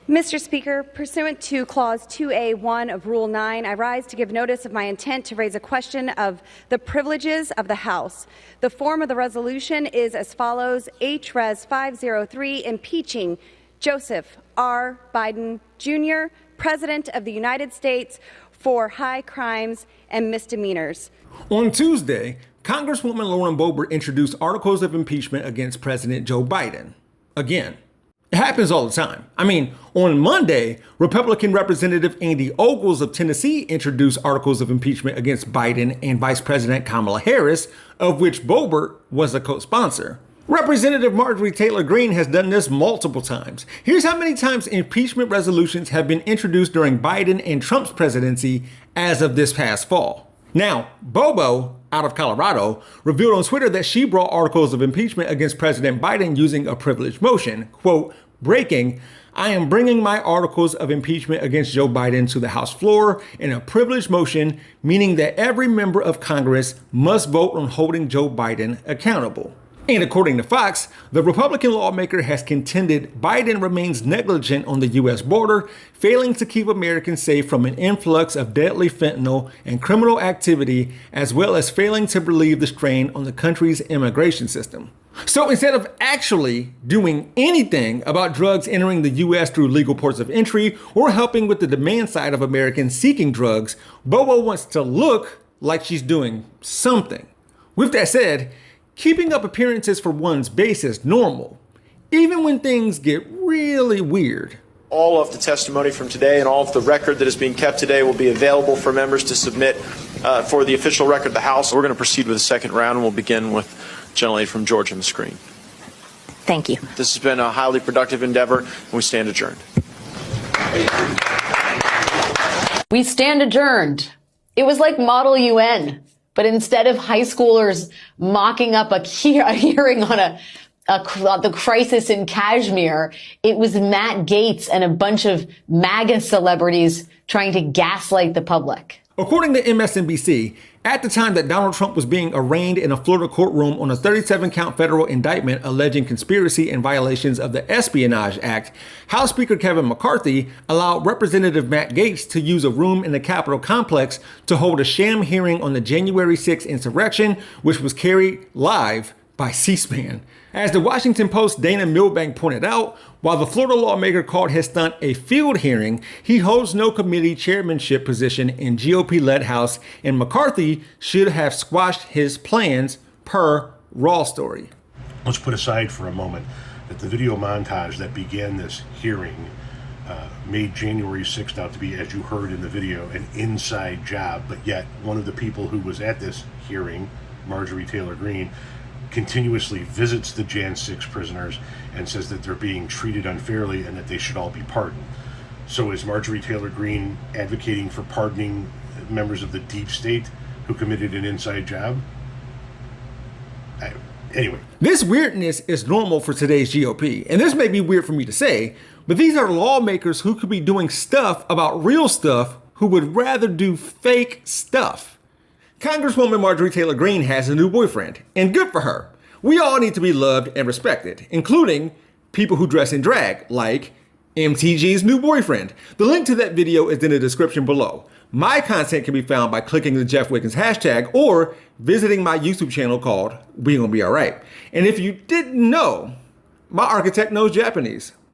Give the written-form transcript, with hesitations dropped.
Mr. Speaker, pursuant to Clause 2A1 of Rule 9, I rise to give notice of my intent to raise a question of the privileges of the House. The form of the resolution is as follows: H-Res 503, impeaching Joseph R. Biden, Jr., President of the United States, for high crimes and misdemeanors. On Tuesday, Congresswoman Lauren Boebert introduced articles of impeachment against President Joe Biden. Again. It happens all the time. I mean, on Monday, Republican Representative Andy Ogles of Tennessee introduced articles of impeachment against Biden and Vice President Kamala Harris, of which Boebert was a co-sponsor. Representative Marjorie Taylor Greene has done this multiple times. Here's how many times impeachment resolutions have been introduced during Biden and Trump's presidency as of this past fall. Now, Bobo, out of Colorado, revealed on Twitter that she brought articles of impeachment against President Biden using a privileged motion. Quote, breaking, I am bringing my articles of impeachment against Joe Biden to the House floor in a privileged motion, meaning that every member of Congress must vote on holding Joe Biden accountable. And according to Fox, the Republican lawmaker has contended Biden remains negligent on the U.S. border, failing to keep Americans safe from an influx of deadly fentanyl and criminal activity, as well as failing to relieve the strain on the country's immigration system. So instead of actually doing anything about drugs entering the U.S. through legal ports of entry or helping with the demand side of Americans seeking drugs, Bobo wants to look like she's doing something. With that said, keeping up appearances for one's base is normal, even when things get really weird. All of the testimony from today and all of the record that is being kept today will be available for members to submit for the official record of the House. We're going to proceed with the second round, and we'll begin with Gentlelady from Georgia on the screen. Thank you. This has been a highly productive endeavor, and we stand adjourned. We stand adjourned. It was like Model UN, but instead of high schoolers mocking up a hearing on the crisis in Kashmir, it was Matt Gaetz and a bunch of MAGA celebrities trying to gaslight the public. According to MSNBC, at the time that Donald Trump was being arraigned in a Florida courtroom on a 37-count federal indictment alleging conspiracy and violations of the Espionage Act, House Speaker Kevin McCarthy allowed Representative Matt Gaetz to use a room in the Capitol complex to hold a sham hearing on the January 6th insurrection, which was carried live by C-SPAN. As the Washington Post's Dana Milbank pointed out, while the Florida lawmaker called his stunt a field hearing, he holds no committee chairmanship position in GOP-led House, and McCarthy should have squashed his plans, per Raw Story. Let's put aside for a moment that the video montage that began this hearing made January 6th out to be, as you heard in the video, an inside job, but yet one of the people who was at this hearing, Marjorie Taylor Greene, continuously visits the Jan 6 prisoners and says that they're being treated unfairly and that they should all be pardoned. So is Marjorie Taylor Greene advocating for pardoning members of the deep state who committed an inside job? Anyway. This weirdness is normal for today's GOP, and this may be weird for me to say, but these are lawmakers who could be doing stuff about real stuff who would rather do fake stuff. Congresswoman Marjorie Taylor Greene has a new boyfriend, and good for her. We all need to be loved and respected, including people who dress in drag, like MTG's new boyfriend. The link to that video is in the description below. My content can be found by clicking the Jeff Wiggins hashtag or visiting my YouTube channel called We Gonna Be Alright. And if you didn't know, my architect knows Japanese.